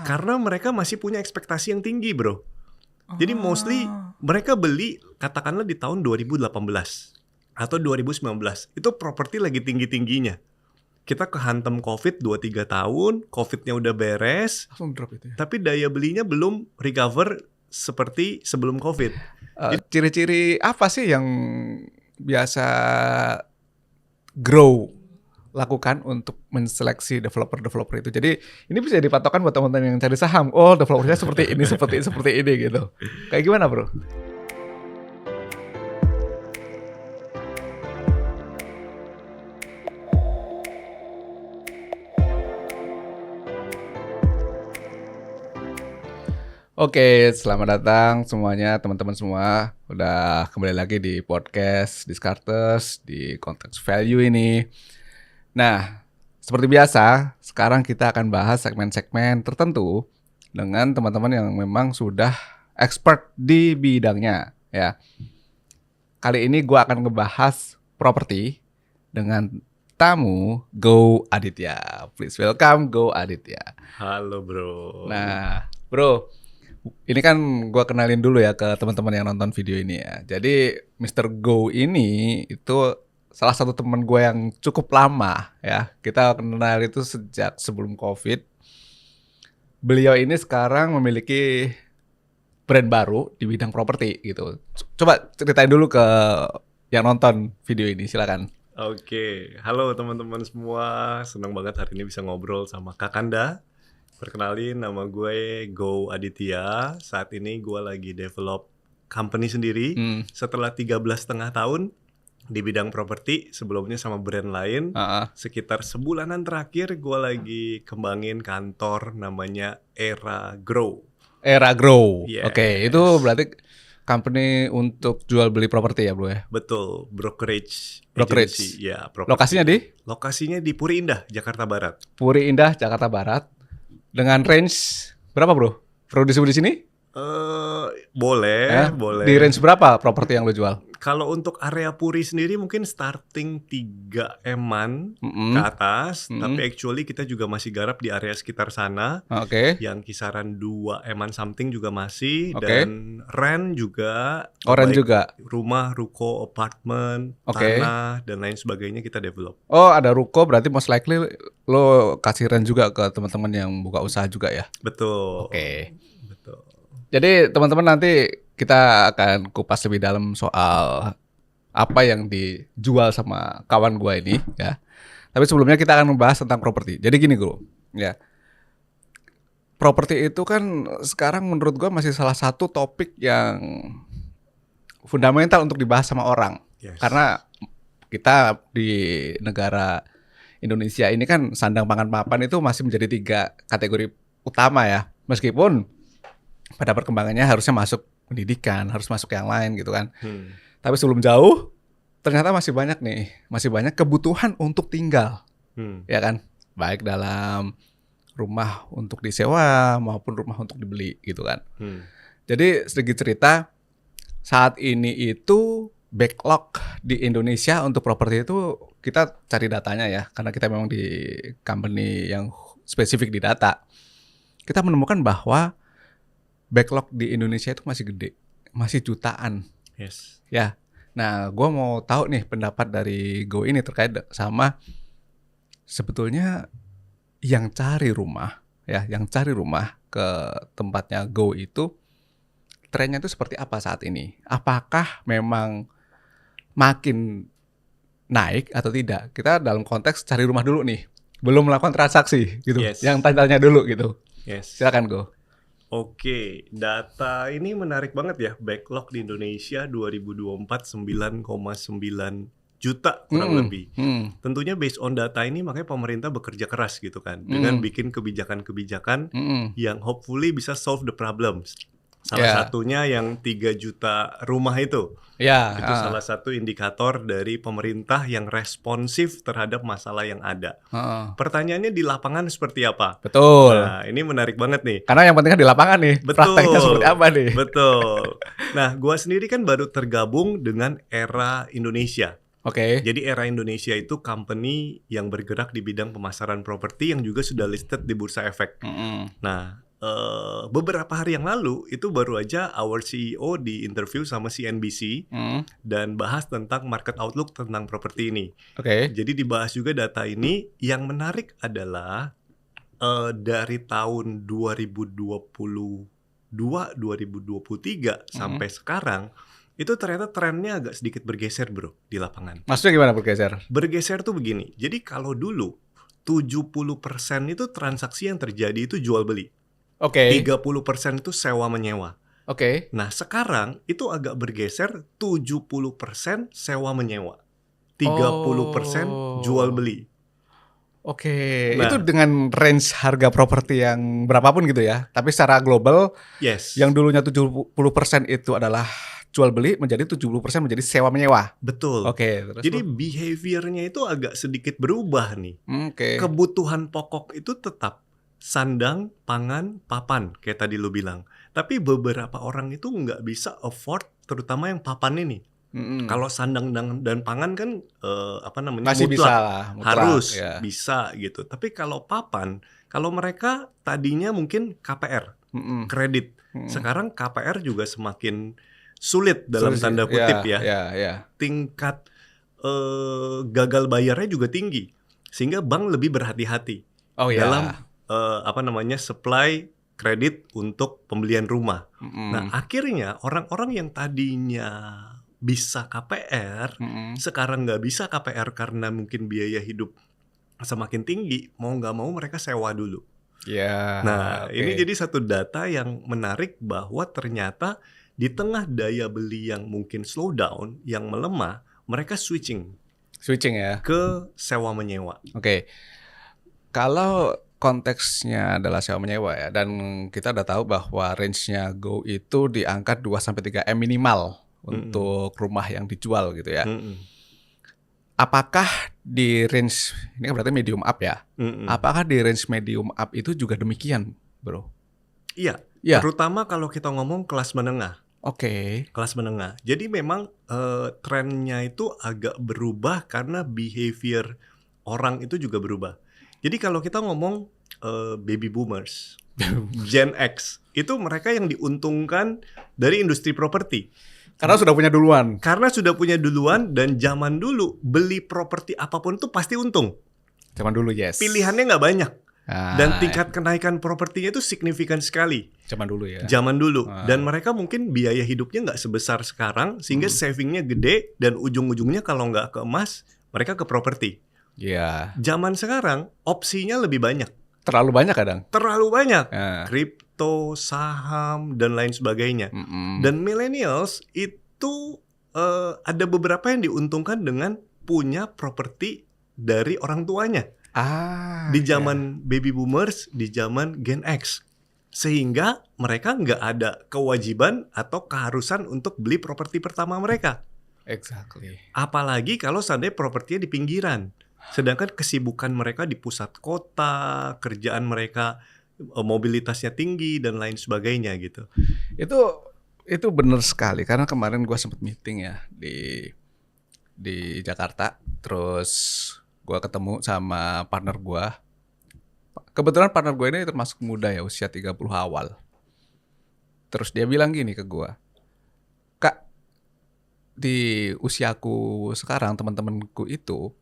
Karena mereka masih punya ekspektasi yang tinggi, bro. Jadi mostly mereka beli katakanlah di tahun 2018 atau 2019. Itu properti lagi tinggi-tingginya. Kita kehantam COVID 2-3 tahun, COVID-nya udah beres, langsung drop itu ya. tapi daya belinya belum recover seperti sebelum COVID. Ciri-ciri apa sih yang biasa Grow lakukan untuk menseleksi developer itu? Jadi ini bisa dipatokan buat teman-teman yang cari saham. Oh, developernya seperti ini, seperti ini gitu. Kayak gimana, bro? Oke, selamat datang semuanya, teman-teman semua. Udah kembali lagi di podcast Discartes di konteks value ini. Nah, seperti biasa, sekarang kita akan bahas segmen-segmen tertentu dengan teman-teman yang memang sudah expert di bidangnya, ya. Kali ini gue akan ngebahas properti dengan tamu Go Aditya. Please welcome Go Aditya. Halo, bro. Nah, bro, ini kan gue kenalin dulu ya ke teman-teman yang nonton video ini ya. Jadi Mr. Go ini itu salah satu teman gue yang cukup lama ya. Kita kenal itu sejak sebelum COVID. Beliau ini sekarang memiliki brand baru di bidang properti gitu. Coba ceritain dulu ke yang nonton video ini, silakan. Oke, halo teman-teman semua. Senang banget hari ini bisa ngobrol sama Kakanda. Perkenalin, nama gue Go Aditya. Saat ini gue lagi develop company sendiri. Setelah 13,5 tahun di bidang properti, sebelumnya sama brand lain. Sekitar sebulanan terakhir gue lagi kembangin kantor namanya Era Grow. Era Grow. Yes. Oke, itu berarti company untuk jual beli properti ya, bro ya? Betul, brokerage. Brokerage. Ya, property. Lokasinya di? Lokasinya di Puri Indah, Jakarta Barat. Puri Indah, Jakarta Barat. Dengan range berapa, bro? Perlu disebut di sini? Boleh. Di range berapa properti yang lo jual? Kalau untuk area Puri sendiri mungkin starting 3 M-an ke atas, tapi actually kita juga masih garap di area sekitar sana. Yang kisaran 2 M-an something juga masih, dan rent juga. Rent juga. Rumah, ruko, apartemen, tanah dan lain sebagainya kita develop. Oh, ada ruko, berarti most likely lo kasih rent juga ke teman-teman yang buka usaha juga ya? Betul. Betul. Jadi teman-teman nanti kita akan kupas lebih dalam soal apa yang dijual sama kawan gua ini ya. Tapi sebelumnya kita akan membahas tentang properti. Jadi gini, bro, ya. Properti itu kan sekarang menurut gua masih salah satu topik yang fundamental untuk dibahas sama orang. Yes. Karena kita di negara Indonesia ini kan sandang pangan papan itu masih menjadi 3 kategori utama ya. Meskipun pada perkembangannya harusnya masuk pendidikan, harus masuk yang lain gitu kan. Tapi sebelum jauh, ternyata masih banyak kebutuhan untuk tinggal, ya kan? Baik dalam rumah untuk disewa maupun rumah untuk dibeli gitu kan. Jadi sedikit cerita, saat ini itu backlog di Indonesia untuk properti itu kita cari datanya ya, karena kita memang di company yang spesifik di data. Kita menemukan bahwa backlog di Indonesia itu masih gede, masih jutaan. Yes. Ya. Nah, gue mau tahu nih pendapat dari Go ini terkait sama sebetulnya yang cari rumah ke tempatnya Go itu trennya itu seperti apa saat ini? Apakah memang makin naik atau tidak? Kita dalam konteks cari rumah dulu nih, belum melakukan transaksi gitu. Yes. Yang tanya dulu gitu. Yes. Silakan Go. Oke, data ini menarik banget ya. Backlog di Indonesia 2024 9,9 juta kurang lebih. Tentunya based on data ini makanya pemerintah bekerja keras gitu kan. Dengan bikin kebijakan-kebijakan yang hopefully bisa solve the problems. Salah satunya yang 3 juta rumah itu. Itu salah satu indikator dari pemerintah yang responsif terhadap masalah yang ada. Pertanyaannya di lapangan seperti apa? Betul. Nah, ini menarik banget nih. Karena yang penting kan di lapangan nih. Prakteknya seperti apa nih? Betul. Nah, gua sendiri kan baru tergabung dengan Era Indonesia. Jadi Era Indonesia itu company yang bergerak di bidang pemasaran properti yang juga sudah listed di Bursa Efek. Nah, beberapa hari yang lalu itu baru aja our CEO di interview sama CNBC dan bahas tentang market outlook tentang properti ini. Oke. Jadi dibahas juga data ini. Yang menarik adalah dari tahun 2022-2023 sampai sekarang itu ternyata trennya agak sedikit bergeser bro di lapangan. Maksudnya gimana bergeser? Bergeser tuh begini. Jadi kalau dulu 70% itu transaksi yang terjadi itu jual beli. Oke. 30% itu sewa menyewa. Oke. Nah, sekarang itu agak bergeser 70% sewa menyewa. 30% jual beli. Oke, Nah. itu dengan range harga properti yang berapapun gitu ya. Tapi secara global Yes. yang dulunya 70% itu adalah jual beli menjadi 70% menjadi sewa menyewa. Betul. Oke, terus Jadi behaviornya itu agak sedikit berubah nih. Oke. Kebutuhan pokok itu tetap sandang, pangan, papan kayak tadi lu bilang. Tapi beberapa orang itu nggak bisa afford terutama yang papan ini. Kalau sandang dan pangan kan Masih mutlak. bisa lah, mutlak, Harus ya. bisa gitu. Tapi kalau papan, kalau mereka tadinya mungkin KPR, kredit. Sekarang KPR juga semakin sulit dalam tanda kutip ya. Tingkat gagal bayarnya juga tinggi. Sehingga bank lebih berhati-hati dalam supply kredit untuk pembelian rumah. Nah, akhirnya orang-orang yang tadinya bisa KPR, sekarang nggak bisa KPR karena mungkin biaya hidup semakin tinggi, mau nggak mau mereka sewa dulu. Nah, ini jadi satu data yang menarik bahwa ternyata di tengah daya beli yang mungkin slow down, yang melemah, mereka switching ya ke sewa menyewa. Oke. Kalau konteksnya adalah sewa menyewa ya, dan kita udah tahu bahwa range-nya Go itu di angka 2-3 M minimal untuk rumah yang dijual gitu ya. Apakah di range, ini kan berarti medium up ya, apakah di range medium up itu juga demikian bro? Iya, terutama kalau kita ngomong kelas menengah. Oke. Kelas menengah. Jadi memang trennya itu agak berubah karena behavior orang itu juga berubah. Jadi kalau kita ngomong baby boomers, Gen X, itu mereka yang diuntungkan dari industri properti. Karena sudah punya duluan. Karena sudah punya duluan dan zaman dulu beli properti apapun itu pasti untung. Zaman dulu yes. Pilihannya nggak banyak. Dan tingkat kenaikan propertinya itu signifikan sekali. Zaman dulu ya. Zaman dulu. Dan mereka mungkin biaya hidupnya nggak sebesar sekarang, sehingga savingnya gede dan ujung-ujungnya kalau nggak ke emas, mereka ke properti. Iya. Zaman sekarang opsinya lebih banyak. Terlalu banyak kadang. Terlalu banyak. Kripto, saham dan lain sebagainya. Dan millennials itu ada beberapa yang diuntungkan dengan punya properti dari orang tuanya. Di zaman baby boomers, di zaman Gen X. Sehingga mereka nggak ada kewajiban atau keharusan untuk beli properti pertama mereka. Exactly. Apalagi kalau seandainya propertinya di pinggiran. Sedangkan kesibukan mereka di pusat kota, kerjaan mereka mobilitasnya tinggi dan lain sebagainya gitu. Itu benar sekali karena kemarin gue sempat meeting ya di Jakarta. Terus gue ketemu sama partner gue. Kebetulan partner gue ini termasuk muda ya, usia 30 awal. Terus dia bilang gini ke gue, Kak, di usiaku sekarang teman-temanku itu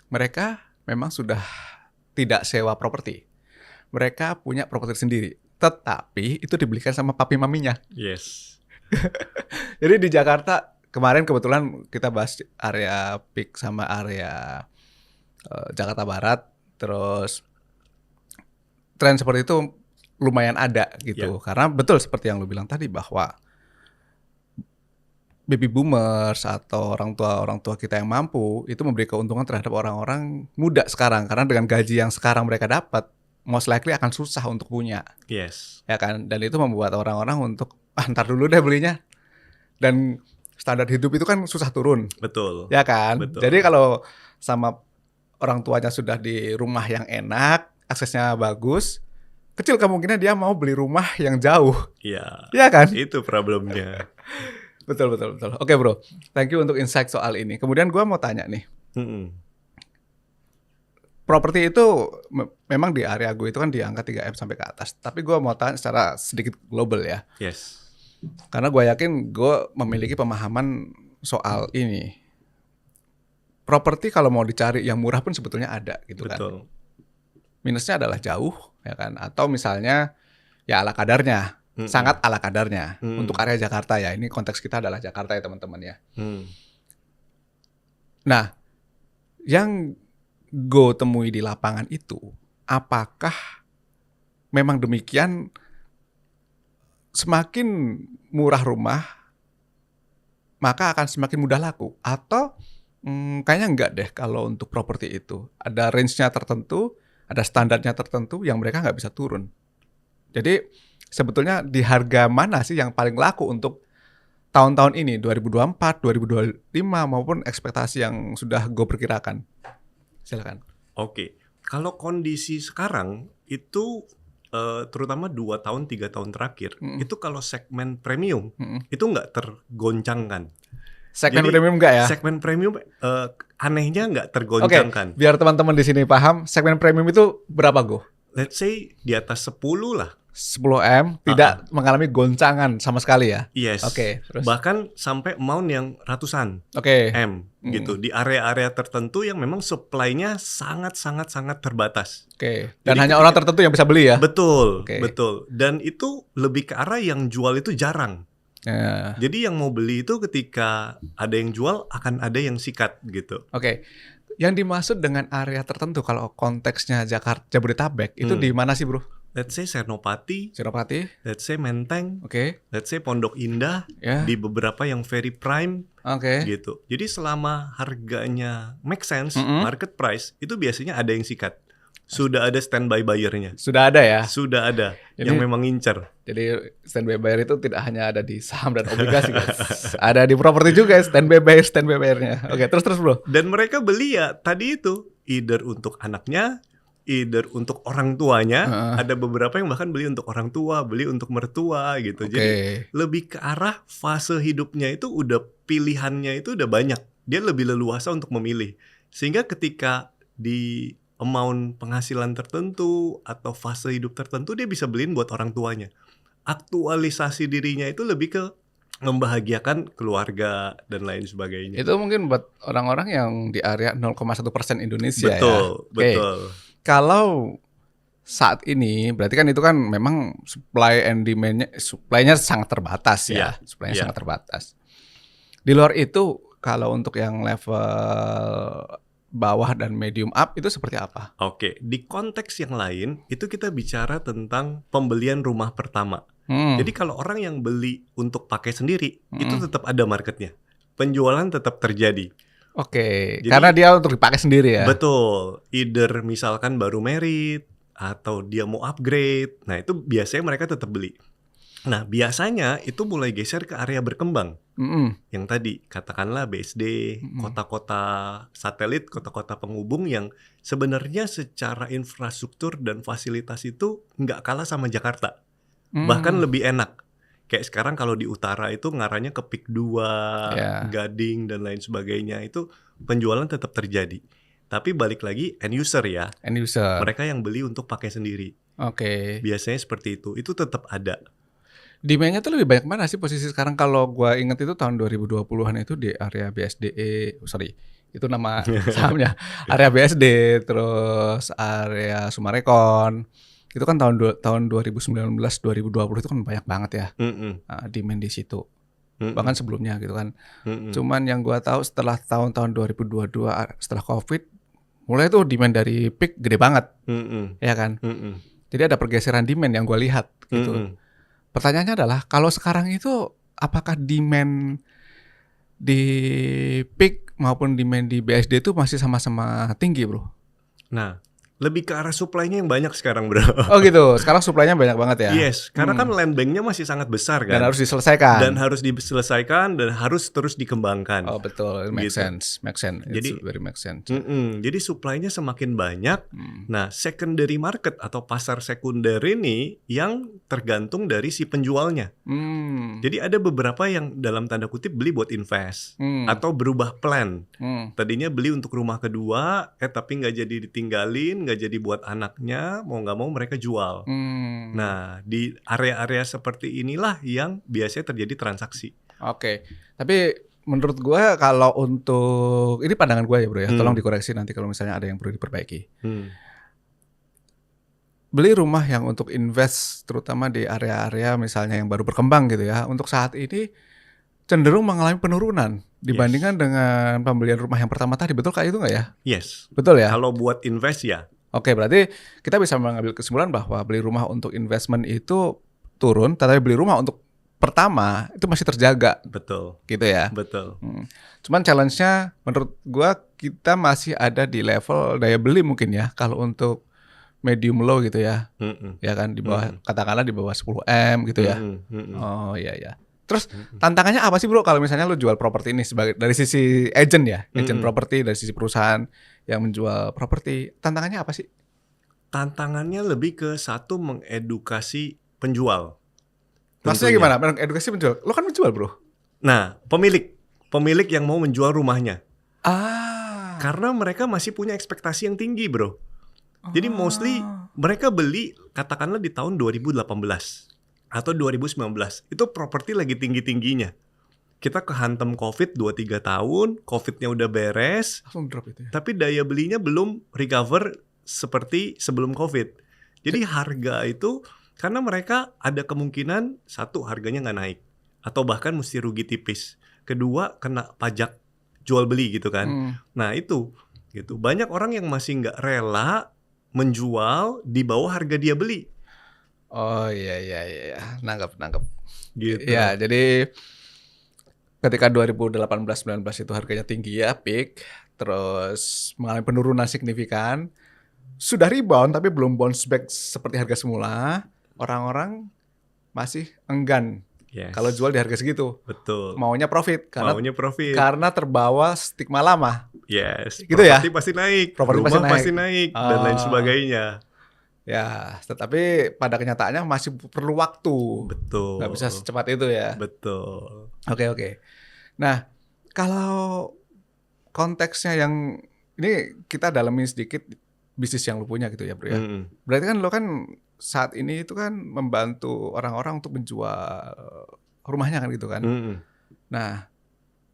mereka memang sudah tidak sewa properti. Mereka punya properti sendiri. Tetapi itu dibelikan sama papi maminya. Yes. Jadi di Jakarta kemarin kebetulan kita bahas area PIK sama area Jakarta Barat. Terus tren seperti itu lumayan ada gitu. Karena betul seperti yang lu bilang tadi bahwa baby boomers atau orang tua kita yang mampu itu memberi keuntungan terhadap orang-orang muda sekarang karena dengan gaji yang sekarang mereka dapat most likely akan susah untuk punya. Yes. Ya kan? Dan itu membuat orang-orang untuk ntar dulu deh belinya. Dan standar hidup itu kan susah turun. Betul. Ya kan? Betul. Jadi kalau sama orang tuanya sudah di rumah yang enak, aksesnya bagus, kecil kemungkinan dia mau beli rumah yang jauh. Iya. Ya kan? Itu problemnya. Betul. Oke bro, thank you untuk insight soal ini. Kemudian gue mau tanya nih, properti itu memang di area gue itu kan di angka 3M sampai ke atas. Tapi gue mau tanya secara sedikit global ya. Yes. Karena gue yakin gue memiliki pemahaman soal ini. Properti kalau mau dicari yang murah pun sebetulnya ada gitu kan. Betul. Minusnya adalah jauh ya kan, atau misalnya ya ala kadarnya, sangat ala kadarnya. Untuk area Jakarta ya, ini konteks kita adalah Jakarta ya teman-teman ya. Nah, yang gue temui di lapangan itu, apakah memang demikian semakin murah rumah maka akan semakin mudah laku, atau kayaknya enggak deh kalau untuk properti itu. Ada range-nya tertentu, ada standarnya tertentu yang mereka nggak bisa turun. Jadi sebetulnya di harga mana sih yang paling laku untuk tahun-tahun ini, 2024, 2025 maupun ekspektasi yang sudah gue perkirakan? Silakan. Oke. Kalau kondisi sekarang itu terutama 2 tahun 3 tahun terakhir, itu kalau segmen premium itu nggak tergoncangkan. Segmen Jadi, premium enggak ya? Segmen premium anehnya nggak tergoncangkan. Biar teman-teman di sini paham, segmen premium itu berapa Go? Let's say di atas 10 lah. 10M tidak mengalami goncangan sama sekali ya? Yes. Oke, terus? Bahkan sampai amount yang ratusan M gitu di area-area tertentu yang memang supply-nya sangat terbatas. Oke. Jadi Dan hanya orang tertentu yang bisa beli ya? Betul, Oke. betul. Dan itu lebih ke arah yang jual itu jarang. Ya. Jadi yang mau beli itu ketika ada yang jual akan ada yang sikat gitu. Oke. Yang dimaksud dengan area tertentu kalau konteksnya Jakarta, Jabodetabek itu di mana sih, Bro? Let's say Senopati, Senopati. let's say Menteng, Oke. let's say Pondok Indah, Ya. di beberapa yang very prime Oke. gitu. Jadi selama harganya make sense, market price, itu biasanya ada yang sikat. Sudah ada standby buyer-nya. Sudah ada ya? Sudah ada Jadi- yang memang ngincer. Jadi standby buyer itu tidak hanya ada di saham dan obligasi, guys. Ada di properti juga ya, standby buyer-nya. Oke, terus Bro. Dan mereka beli ya tadi itu either untuk anaknya, either untuk orang tuanya. Ada beberapa yang bahkan beli untuk orang tua, beli untuk mertua gitu. Oke. Jadi lebih ke arah fase hidupnya itu udah pilihannya itu udah banyak. Dia lebih leluasa untuk memilih. Sehingga ketika di amount penghasilan tertentu atau fase hidup tertentu dia bisa beliin buat orang tuanya. Aktualisasi dirinya itu lebih ke membahagiakan keluarga dan lain sebagainya. Itu mungkin buat orang-orang yang di area 0,1% Indonesia ya. Betul, Oke. betul. Kalau saat ini berarti kan itu kan memang supply and supply-nya sangat terbatas ya. Iya, Supply-nya iya. sangat terbatas. Di luar itu kalau untuk yang level bawah dan medium up itu seperti apa? Oke, di konteks yang lain itu kita bicara tentang pembelian rumah pertama. Jadi kalau orang yang beli untuk pakai sendiri itu tetap ada marketnya. Penjualan tetap terjadi. Oke, Jadi- karena dia untuk dipakai sendiri ya. Betul. Either misalkan baru married atau dia mau upgrade. Nah, itu biasanya mereka tetap beli. Nah, biasanya itu mulai geser ke area berkembang. Yang tadi katakanlah BSD, kota-kota satelit, kota-kota penghubung yang sebenarnya secara infrastruktur dan fasilitas itu nggak kalah sama Jakarta. Bahkan lebih enak. Kayak sekarang kalau di utara itu ngarahnya ke PIK 2, Ya. Gading dan lain sebagainya, itu penjualan tetap terjadi. Tapi balik lagi end user ya. End user. Mereka yang beli untuk pakai sendiri. Oke. Biasanya seperti itu. Itu tetap ada. Demand-nya tuh lebih banyak mana sih posisi sekarang? Kalau gua inget itu tahun 2020-an itu di area BSDE, sorry, itu nama sahamnya. Area BSD, terus area Sumarekon. Itu kan tahun 2019, 2020 itu kan banyak banget ya demand di situ. Bahkan sebelumnya gitu kan. Cuman yang gua tahu setelah tahun-tahun 2022 setelah Covid, mulai tuh demand dari peak gede banget, ya kan? Jadi ada pergeseran demand yang gua lihat gitu. Pertanyaannya adalah kalau sekarang itu apakah demand di peak maupun demand di BSD itu masih sama-sama tinggi, Bro? Nah, Lebih ke arah supply-nya yang banyak sekarang, bro. Oh gitu. Sekarang supply-nya banyak banget ya. Yes, karena kan land bank-nya masih sangat besar Dan kan. harus diselesaikan. Dan harus diselesaikan dan harus terus dikembangkan. Oh betul, it makes Gitu. sense, makes sense. Jadi- It's very makes sense. Jadi supply-nya semakin banyak. Nah, secondary market atau pasar sekunder ini yang tergantung dari si penjualnya. Jadi ada beberapa yang dalam tanda kutip beli buat invest atau berubah plan. Tadinya beli untuk rumah kedua, tapi nggak jadi ditinggalin, nggak jadi buat anaknya, mau nggak mau mereka jual. Nah, di area-area seperti inilah yang biasanya terjadi transaksi. Oke. Tapi menurut gua kalau untuk ini pandangan gua ya bro ya, tolong dikoreksi nanti kalau misalnya ada yang perlu diperbaiki. Beli rumah yang untuk invest terutama di area-area misalnya yang baru berkembang gitu ya, untuk saat ini cenderung mengalami penurunan dibandingkan dengan pembelian rumah yang pertama tadi. Betul kayak itu nggak ya? Yes. Betul ya? Kalau buat invest ya. Oke, berarti kita bisa mengambil kesimpulan bahwa beli rumah untuk investment itu turun, tetapi beli rumah untuk pertama itu masih terjaga Betul. gitu ya. Betul. Cuman challenge-nya menurut gua kita masih ada di level daya beli mungkin ya kalau untuk medium low gitu ya. Ya kan di bawah katakanlah di bawah 10 M gitu ya. Oh iya ya. Terus tantangannya apa sih bro kalau misalnya lu jual properti ini sebagai dari sisi agent ya, agent properti dari sisi perusahaan yang menjual properti, tantangannya apa sih? Tantangannya lebih ke satu mengedukasi penjual. Maksudnya Tentunya. gimana? Edukasi menjual. Lo kan menjual bro. Nah, pemilik yang mau menjual rumahnya. Ah. Karena mereka masih punya ekspektasi yang tinggi, bro. Jadi mostly mereka beli katakanlah di tahun 2018 atau 2019. Itu properti lagi tinggi-tingginya. Kita kehantam COVID 2-3 tahun, COVID-nya udah beres, Langsung drop itu ya. tapi daya belinya belum recover seperti sebelum COVID. Jadi harga itu karena mereka ada kemungkinan satu harganya nggak naik atau bahkan mesti rugi tipis. Kedua kena pajak jual beli gitu kan. Nah itu gitu banyak orang yang masih nggak rela menjual di bawah harga dia beli. Oh iya. Nangkep. Gitu. Ya, jadi ketika 2018-19 itu harganya tinggi ya, peak, terus mengalami penurunan signifikan, sudah rebound tapi belum bounce back seperti harga semula, orang-orang masih enggan Yes. kalau jual di harga segitu. Betul. Maunya profit Maunya profit. karena terbawa stigma lama. Yes. Gitu ya? Properti pasti naik. Properti Rumah pasti pasti naik dan lain sebagainya. Ya, tetapi pada kenyataannya masih perlu waktu. Betul. Nggak bisa secepat itu ya. Betul. Oke. Nah, kalau konteksnya yang ini kita dalamin sedikit bisnis yang lu punya gitu ya, bro ya. Berarti kan lo kan saat ini itu kan membantu orang-orang untuk menjual rumahnya kan gitu kan. Nah,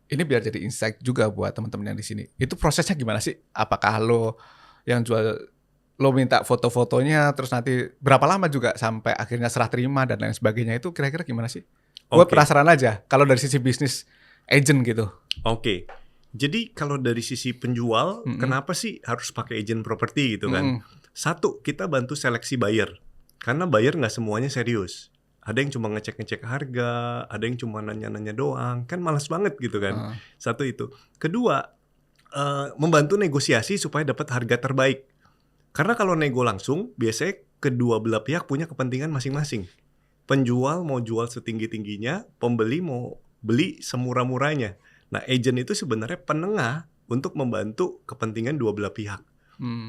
ini biar jadi insight juga buat teman-teman yang di sini. Itu prosesnya gimana sih? Apakah lo yang jual lo minta foto-fotonya terus nanti berapa lama juga sampai akhirnya serah terima dan lain sebagainya itu kira-kira gimana sih? Gue penasaran aja kalau dari sisi bisnis agent gitu. Oke. Jadi kalau dari sisi penjual, kenapa sih harus pakai agent properti gitu kan? Satu, kita bantu seleksi buyer. Karena buyer nggak semuanya serius. Ada yang cuma ngecek-ngecek harga, ada yang cuma nanya-nanya doang. Kan malas banget gitu kan. Satu itu. Kedua, membantu negosiasi supaya dapat harga terbaik. Karena kalau nego langsung, biasanya kedua belah pihak punya kepentingan masing-masing. Penjual mau jual setinggi-tingginya, pembeli mau beli semurah-murahnya. Nah, agent itu sebenarnya penengah untuk membantu kepentingan dua belah pihak.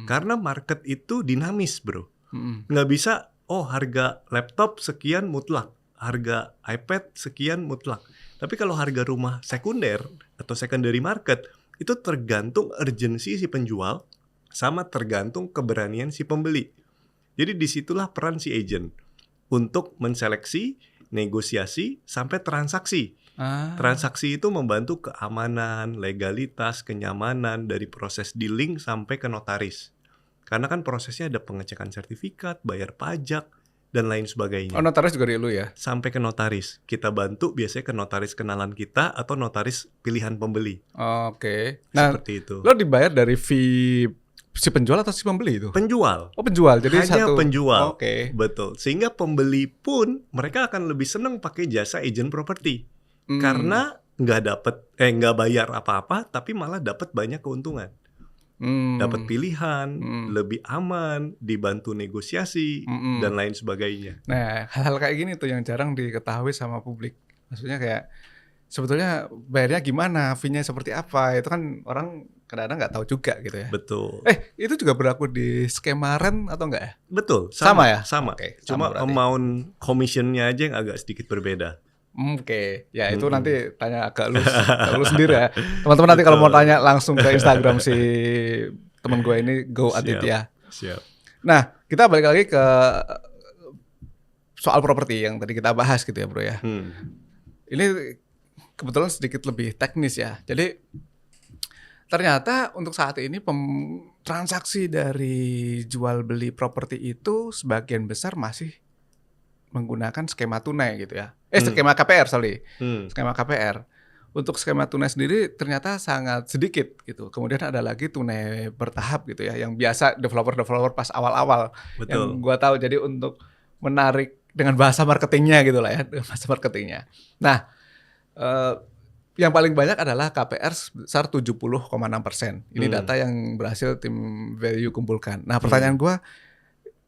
Karena market itu dinamis, bro. Nggak bisa, harga laptop sekian mutlak, harga iPad sekian mutlak. Tapi kalau harga rumah sekunder atau secondary market, itu tergantung urgensi si penjual, sama tergantung keberanian si pembeli. Jadi disitulah peran si agent untuk menseleksi, negosiasi, sampai transaksi. Transaksi itu membantu keamanan, legalitas, kenyamanan dari proses dealing sampai ke notaris. Karena kan prosesnya ada pengecekan sertifikat, bayar pajak, dan lain sebagainya. Oh, notaris juga di lu ya? Sampai ke notaris. Kita bantu biasanya ke notaris kenalan kita atau notaris pilihan pembeli. Oke. Nah, seperti itu. Lo dibayar dari fee si penjual atau si pembeli itu? Penjual. Oh, penjual. Jadi hanya satu penjual. Oke. Betul. Sehingga pembeli pun mereka akan lebih senang pakai jasa agent properti. Karena nggak bayar apa-apa tapi malah dapat banyak keuntungan. dapat pilihan, lebih aman, dibantu negosiasi, dan lain sebagainya. Nah, hal-hal kayak gini tuh yang jarang diketahui sama publik. Maksudnya kayak sebetulnya bayarnya gimana, fee-nya seperti apa, itu kan orang kadang-kadang nggak tahu juga gitu ya. Betul. Itu juga berlaku di skema rent atau enggak ya? Betul, Sama ya? Sama. Oke, Cuma sama berarti. amount commission-nya aja yang agak sedikit berbeda. Oke, ya itu nanti tanya ke lu sendiri ya. Teman-teman nanti kalau mau tanya langsung ke Instagram si teman gue ini Go Aditya. Siap. Nah, kita balik lagi ke soal properti yang tadi kita bahas gitu ya, Bro ya. Ini kebetulan sedikit lebih teknis ya. Jadi ternyata untuk saat ini transaksi dari jual beli properti itu sebagian besar masih menggunakan skema tunai gitu ya. Skema KPR, skema KPR. Untuk skema tunai sendiri ternyata sangat sedikit gitu. Kemudian ada lagi tunai bertahap gitu ya, yang biasa developer pas awal-awal. Betul. Yang gua tahu, jadi untuk menarik dengan bahasa marketingnya gitu lah ya, bahasa marketingnya. Nah, yang paling banyak adalah KPR sebesar 70,6%. Ini data yang berhasil tim Value kumpulkan. Nah, pertanyaan gua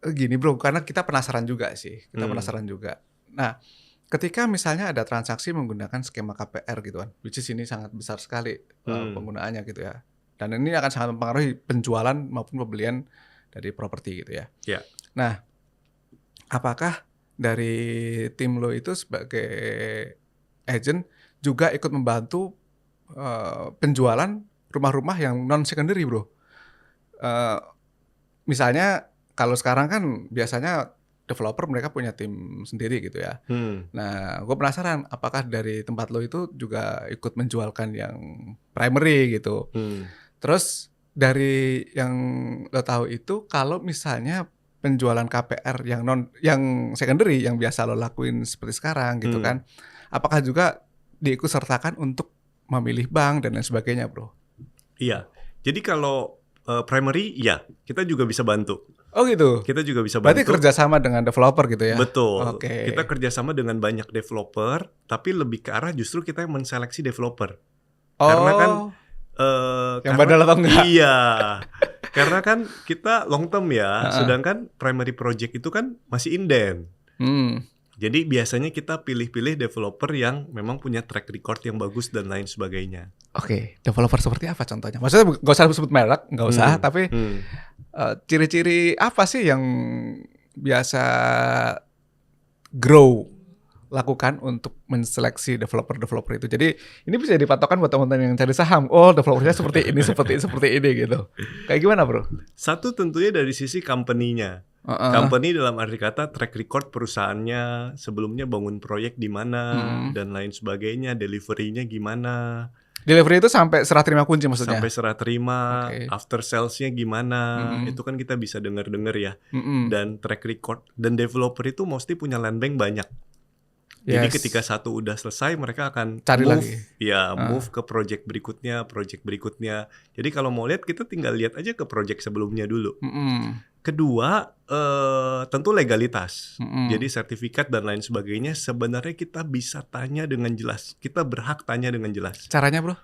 gini Bro, karena kita penasaran juga sih. Penasaran juga. Nah, ketika misalnya ada transaksi menggunakan skema KPR gitu kan, which is ini sangat besar sekali penggunaannya gitu ya. Dan ini akan sangat mempengaruhi penjualan maupun pembelian dari properti gitu ya. Yeah. Nah, apakah dari tim lo itu sebagai agent juga ikut membantu penjualan rumah-rumah yang non-secondary Bro? Misalnya kalau sekarang kan biasanya developer mereka punya tim sendiri gitu ya. Nah, gue penasaran apakah dari tempat lo itu juga ikut menjualkan yang primary gitu. Terus dari yang lo tahu itu, kalau misalnya penjualan KPR yang secondary yang biasa lo lakuin seperti sekarang gitu kan, apakah juga diikut sertakan untuk memilih bank dan lain sebagainya, Bro? Iya. Jadi kalau primary, ya kita juga bisa bantu. Oh gitu. Kita juga bisa bantu. Berarti kerjasama dengan developer gitu ya? Betul. Oke. Kita kerjasama dengan banyak developer, tapi lebih ke arah justru kita yang menseleksi developer. Karena kan yang bandel atau enggak? Iya. Karena kan kita long term ya, sedangkan primary project itu kan masih inden. Jadi biasanya kita pilih-pilih developer yang memang punya track record yang bagus dan lain sebagainya. Oke, developer seperti apa contohnya? Maksudnya nggak usah sebut merek, nggak usah, tapi ciri-ciri apa sih yang biasa Grow lakukan untuk menseleksi developer-developer itu? Jadi ini bisa jadi patokan buat teman-teman yang cari saham. Oh, developernya seperti ini, seperti ini gitu. Kayak gimana, Bro? Satu tentunya dari sisi company-nya. Company dalam arti kata track record perusahaannya, sebelumnya bangun proyek di mana dan lain sebagainya, delivery-nya gimana. Delivery itu sampai serah terima kunci maksudnya? Sampai serah terima, after sales-nya gimana, itu kan kita bisa dengar-dengar ya. Dan track record, dan developer itu mesti punya land bank banyak. Jadi ketika satu udah selesai, mereka akan cari move, lagi. Move ke project berikutnya. Jadi kalau mau lihat, kita tinggal lihat aja ke project sebelumnya dulu. Kedua, tentu legalitas. Jadi sertifikat dan lain sebagainya sebenarnya kita bisa tanya dengan jelas. Kita berhak tanya dengan jelas. Caranya, Bro?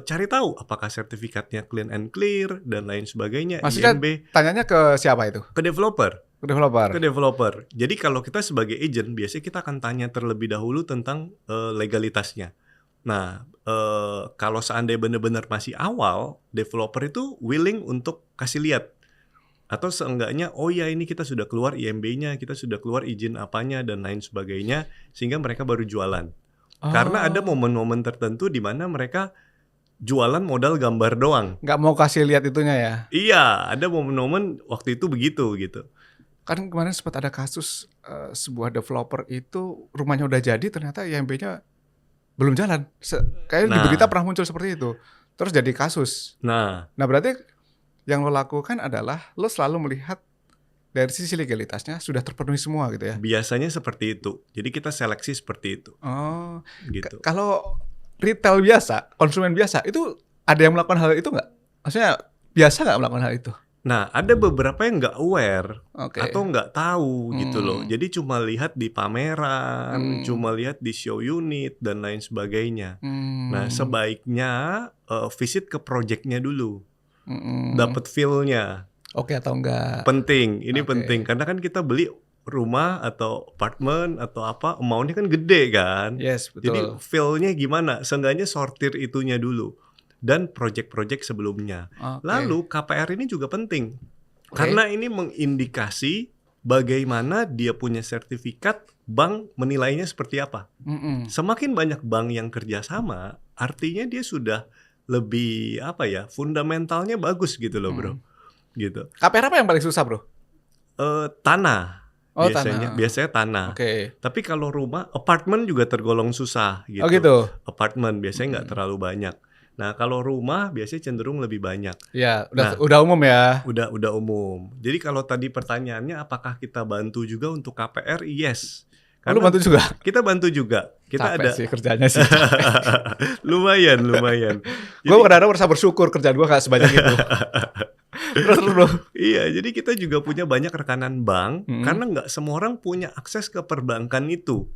Cari tahu apakah sertifikatnya clean and clear dan lain sebagainya. Maksudnya IMB. Tanyanya ke siapa itu? Ke developer. Ke developer. Jadi kalau kita sebagai agent, biasanya kita akan tanya terlebih dahulu tentang legalitasnya. Nah, kalau seandainya benar-benar masih awal, developer itu willing untuk kasih lihat. Atau seenggaknya, oh ya ini kita sudah keluar IMB-nya, kita sudah keluar izin apanya dan lain sebagainya, sehingga mereka baru jualan. Karena ada momen-momen tertentu di mana mereka jualan modal gambar doang. Nggak mau kasih lihat itunya ya? Iya, ada momen-momen waktu itu begitu gitu. Kan kemarin sempat ada kasus sebuah developer itu rumahnya udah jadi, ternyata IMB-nya belum jalan. Kayaknya di berita pernah muncul seperti itu. Terus jadi kasus. Nah berarti yang lo lakukan adalah lo selalu melihat dari sisi legalitasnya sudah terpenuhi semua gitu ya? Biasanya seperti itu. Jadi kita seleksi seperti itu. Oh, gitu. Kalau retail biasa, konsumen biasa, itu ada yang melakukan hal itu nggak? Maksudnya biasa nggak melakukan hal itu? Nah, ada beberapa yang nggak aware atau nggak tahu gitu loh. Jadi cuma lihat di pameran, cuma lihat di show unit dan lain sebagainya. Nah, sebaiknya visit ke projectnya dulu. dapat feel-nya. Oke atau enggak? Penting, ini Oke. penting karena kan kita beli rumah atau apartemen atau apa, amount-nya kan gede kan. Yes, Jadi betul. feel-nya gimana? Seenggaknya sortir itunya dulu dan project-project sebelumnya. Oke. Lalu KPR ini juga penting Oke. karena ini mengindikasi bagaimana dia punya sertifikat, bank menilainya seperti apa. Semakin banyak bank yang kerjasama, artinya dia sudah lebih apa ya, fundamentalnya bagus gitu loh bro, gitu. KPR apa yang paling susah bro? Tanah. Oh, Biasanya tanah. Oke. Tapi kalau rumah, apartemen juga tergolong susah gitu. Oh gitu. Apartemen biasanya nggak terlalu banyak. Nah kalau rumah biasanya cenderung lebih banyak. Ya, Nah, udah umum ya. Udah umum. Jadi kalau tadi pertanyaannya apakah kita bantu juga untuk KPR? Yes. Lu bantu juga? Kita bantu juga. Kita Capek ada sih kerjanya sih. lumayan. Gue kadang-kadang merasa bersyukur kerjaan gue gak sebanyak itu. Terus bro. Iya, jadi kita juga punya banyak rekanan bank karena nggak semua orang punya akses ke perbankan itu.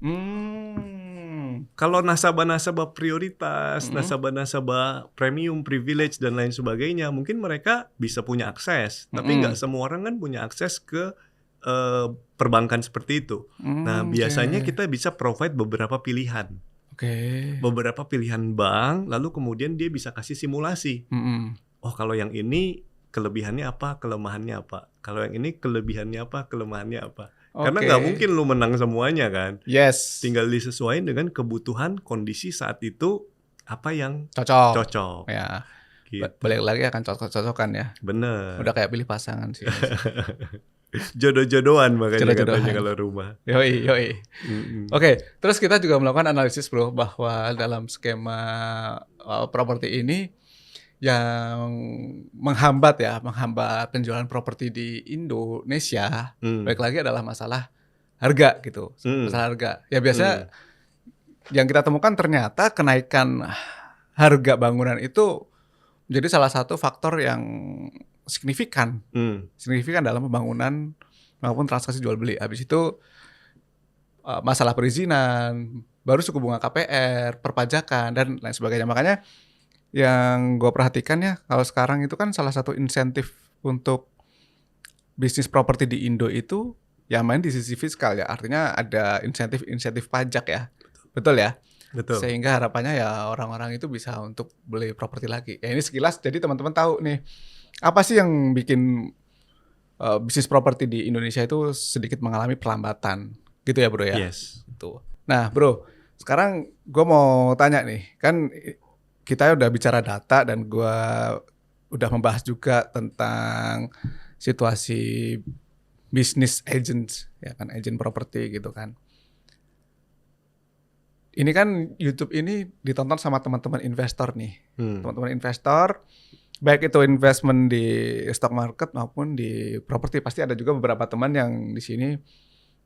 Kalau nasabah-nasabah prioritas, nasabah-nasabah premium, privilege dan lain sebagainya, mungkin mereka bisa punya akses, tapi nggak semua orang kan punya akses ke perbankan seperti itu. Nah, biasanya kita bisa provide beberapa pilihan. Beberapa pilihan bank, lalu kemudian dia bisa kasih simulasi. Oh, kalau yang ini kelebihannya apa, kelemahannya apa. Kalau yang ini kelebihannya apa, kelemahannya apa. Karena nggak mungkin lu menang semuanya kan. Yes. Tinggal disesuaikan dengan kebutuhan kondisi saat itu apa yang cocok. Ya. Gitu. Balik lagi akan cocok-cocokan ya. Bener. Udah kayak pilih pasangan sih. Jodoh-jodohan makanya katanya kalau rumah. Yoi. Oke, terus kita juga melakukan analisis bro bahwa dalam skema properti ini yang menghambat penjualan properti di Indonesia, balik lagi adalah masalah harga gitu, masalah harga. Ya biasanya yang kita temukan ternyata kenaikan harga bangunan itu menjadi salah satu faktor yang signifikan dalam pembangunan maupun transaksi jual beli. Habis itu masalah perizinan, baru suku bunga KPR, perpajakan dan lain sebagainya. Makanya yang gue perhatikan ya, kalau sekarang itu kan salah satu insentif untuk bisnis properti di Indo itu ya main di sisi fiskal ya, artinya ada insentif pajak ya, betul ya? Betul. Sehingga harapannya ya orang-orang itu bisa untuk beli properti lagi. Ya ini sekilas, jadi teman-teman tahu nih apa sih yang bikin bisnis properti di Indonesia itu sedikit mengalami perlambatan, gitu ya bro ya? Yes. Gitu. Nah bro, sekarang gue mau tanya nih, kan kita udah bicara data dan gue udah membahas juga tentang situasi bisnis agent, ya kan, agent properti gitu kan. Ini kan YouTube ini ditonton sama teman-teman investor nih, teman-teman investor, baik itu investment di stock market maupun di properti. Pasti ada juga beberapa teman yang di sini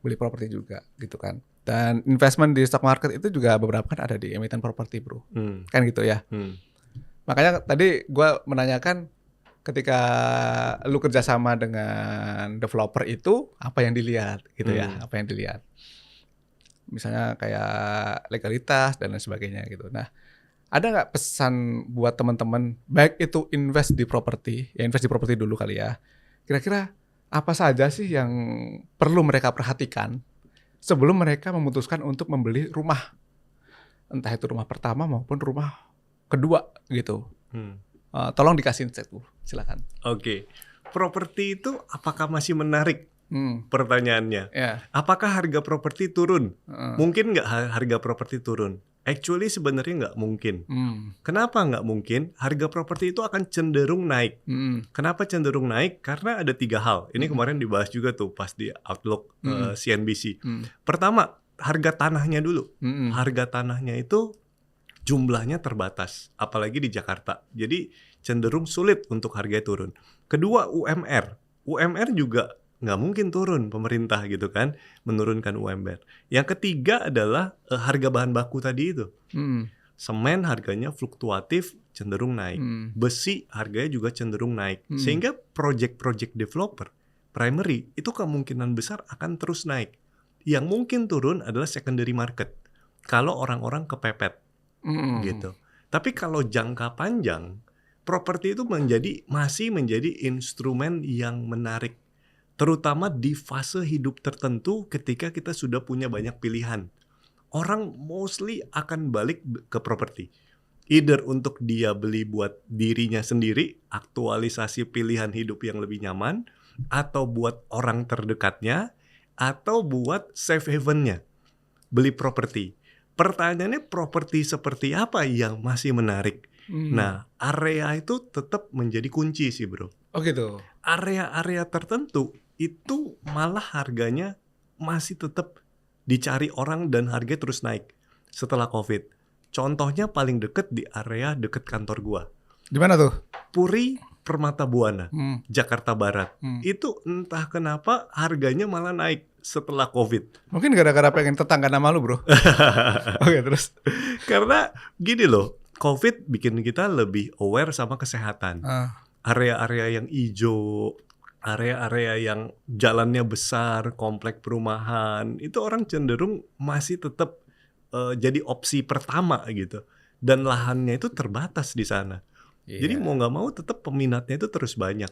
beli properti juga gitu kan. Dan investment di stock market itu juga beberapa kan ada di emiten properti bro, kan gitu ya. Makanya tadi gue menanyakan ketika lu kerjasama dengan developer itu apa yang dilihat gitu ya, apa yang dilihat. Misalnya kayak legalitas dan lain sebagainya gitu. Nah, ada nggak pesan buat teman-teman baik itu invest di properti, ya invest di properti dulu kali ya. Kira-kira apa saja sih yang perlu mereka perhatikan sebelum mereka memutuskan untuk membeli rumah, entah itu rumah pertama maupun rumah kedua gitu. Tolong dikasih insight Bu, silakan. Oke. Properti itu apakah masih menarik? Pertanyaannya. Apakah harga properti turun? Mungkin nggak harga properti turun? Actually sebenarnya nggak mungkin. Kenapa nggak mungkin? Harga properti itu akan cenderung naik. Kenapa cenderung naik? Karena ada 3 hal. Ini kemarin dibahas juga tuh pas di Outlook CNBC. Pertama, harga tanahnya dulu. Harga tanahnya itu jumlahnya terbatas, apalagi di Jakarta. Jadi cenderung sulit untuk harganya turun. Kedua, UMR. UMR juga nggak mungkin turun, pemerintah gitu kan, menurunkan UMR. Yang ketiga adalah harga bahan baku tadi itu. Semen harganya fluktuatif, cenderung naik. Besi harganya juga cenderung naik. Sehingga project-project developer, primary, itu kemungkinan besar akan terus naik. Yang mungkin turun adalah secondary market. Kalau orang-orang kepepet. Gitu. Tapi kalau jangka panjang, properti itu masih menjadi instrumen yang menarik, terutama di fase hidup tertentu ketika kita sudah punya banyak pilihan. Orang mostly akan balik ke properti. Either untuk dia beli buat dirinya sendiri, aktualisasi pilihan hidup yang lebih nyaman, atau buat orang terdekatnya, atau buat safe haven-nya, beli properti. Pertanyaannya properti seperti apa yang masih menarik? Nah, area itu tetap menjadi kunci sih bro. Oh gitu. Area-area tertentu itu malah harganya masih tetap dicari orang dan harga terus naik setelah COVID. Contohnya paling deket di area deket kantor gua. Di mana tuh? Puri Permata Buana, Jakarta Barat. Itu entah kenapa harganya malah naik setelah COVID. Mungkin gara-gara pengen tetangga nama lu bro. Oke terus. Karena gini loh, COVID bikin kita lebih aware sama kesehatan. Area-area yang hijau, area-area yang jalannya besar, komplek perumahan, itu orang cenderung masih tetap jadi opsi pertama gitu. Dan lahannya itu terbatas di sana. Jadi mau nggak mau tetap peminatnya itu terus banyak.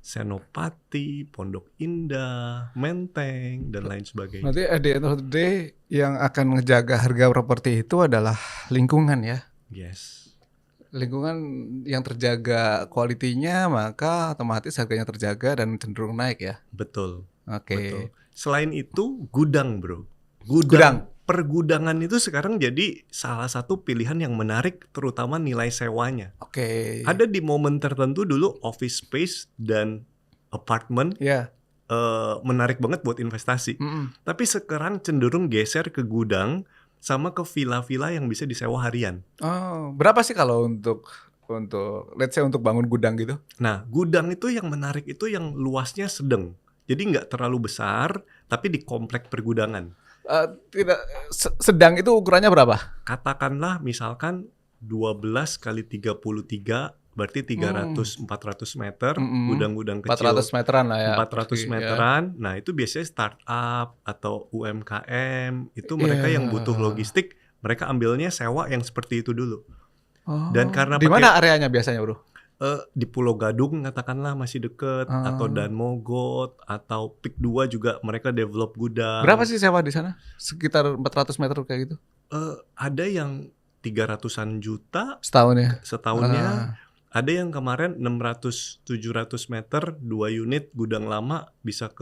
Senopati, Pondok Indah, Menteng, dan lain sebagainya. Nanti at the end of the day yang akan ngejaga harga properti itu adalah lingkungan ya. Yes. Lingkungan yang terjaga kualitinya, maka otomatis harganya terjaga dan cenderung naik ya. Betul. Oke. Betul. Selain itu gudang bro. Gudang. Pergudangan itu sekarang jadi salah satu pilihan yang menarik, terutama nilai sewanya. Oke. Ada di momen tertentu dulu office space dan apartemen menarik banget buat investasi. Tapi sekarang cenderung geser ke gudang sama ke villa-villa yang bisa disewa harian. Oh, berapa sih kalau untuk let's say untuk bangun gudang gitu? Nah, gudang itu yang menarik itu yang luasnya sedang. Jadi nggak terlalu besar, tapi di komplek pergudangan. Tidak sedang itu ukurannya berapa? Katakanlah misalkan 12 kali 33 berarti 300-400 meter, gudang-gudang kecil 400 meteran lah ya. 400 meteran. Ya. Nah itu biasanya startup atau UMKM, itu mereka yang butuh logistik, mereka ambilnya sewa yang seperti itu dulu. Dan karena di mana areanya biasanya bro? Di Pulau Gadung katakanlah masih deket, atau Dan Mogot, atau PIK 2 juga mereka develop gudang. Berapa sih sewa di sana? Sekitar 400 meter kayak gitu? Ada yang 300-an juta setahunnya. Ada yang kemarin 600-700 meter 2 unit gudang lama bisa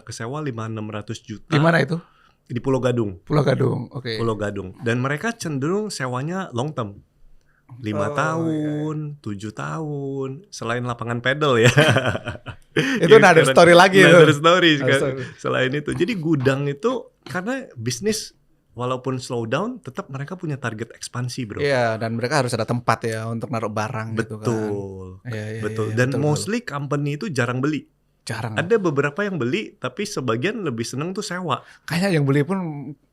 kesewa 500-600 juta. Di mana itu? Di Pulau Gadung. Pulau Gadung, oke. Pulau Gadung. Dan mereka cenderung sewanya long term. 5 tahun, 7 tahun, selain lapangan pedal ya. Itu another story lagi. Another story. Selain itu, jadi gudang itu karena bisnis walaupun slow down, tetap mereka punya target ekspansi bro. Iya, dan mereka harus ada tempat ya untuk naruh barang gitu kan. Betul. Dan mostly company itu jarang beli. Jarang. Ada beberapa yang beli, tapi sebagian lebih seneng tuh sewa. Kayaknya yang beli pun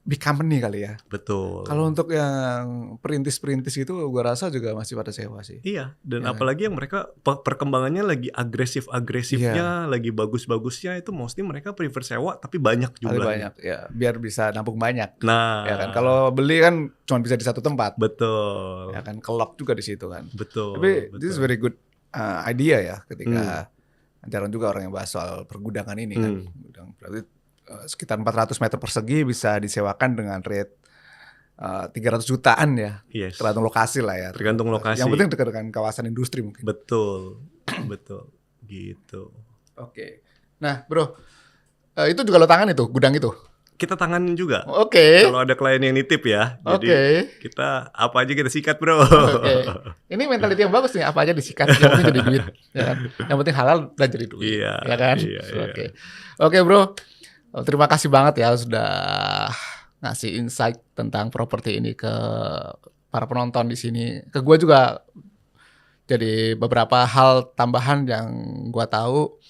big company kali ya. Betul. Kalau untuk yang perintis-perintis gitu, gua rasa juga masih pada sewa sih. Iya, dan apalagi yang mereka perkembangannya lagi agresif-agresifnya, lagi bagus-bagusnya, itu mostly mereka prefer sewa, tapi banyak jumlahnya. Banyak, ya, biar bisa nampung banyak. Nah, ya kan. Kalau beli kan cuma bisa di satu tempat. Betul. Ya kan, kelok juga di situ kan. Betul. Tapi this is very good idea ya, ketika jarang juga orang yang bahas soal pergudangan ini kan. Gudang berarti sekitar 400 meter persegi bisa disewakan dengan rate 300 jutaan ya. Yes. Tergantung lokasi lah ya. Tergantung lokasi. Yang penting dekat dengan kawasan industri mungkin. Betul. Betul. Gitu. Oke. Nah bro, itu juga lo tangan itu, gudang itu? Kita tanganin juga. Oke. Kalau ada klien yang nitip ya. Jadi kita apa aja kita sikat bro. Oke. Ini mentality yang bagus nih, apa aja disikat, yang penting jadi duit. Ya kan? Yang penting halal dan jadi duit. Iya. Ya kan? Iya. Oke bro. Terima kasih banget ya sudah ngasih insight tentang properti ini ke para penonton di sini. Ke gue juga jadi beberapa hal tambahan yang gue tahu.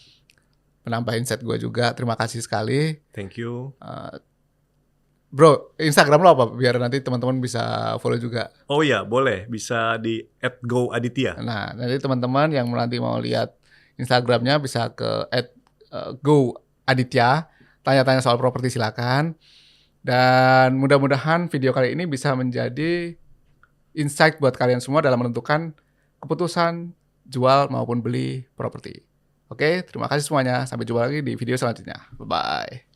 Menambah insight gue juga. Terima kasih sekali. Thank you. Bro, Instagram lo apa? Biar nanti teman-teman bisa follow juga. Oh iya, boleh. Bisa di @goaditya. Nah, nanti teman-teman yang nanti mau lihat Instagramnya bisa ke @goaditya. Tanya-tanya soal properti silakan. Dan mudah-mudahan video kali ini bisa menjadi insight buat kalian semua dalam menentukan keputusan jual maupun beli properti. Oke, terima kasih semuanya. Sampai jumpa lagi di video selanjutnya. Bye-bye.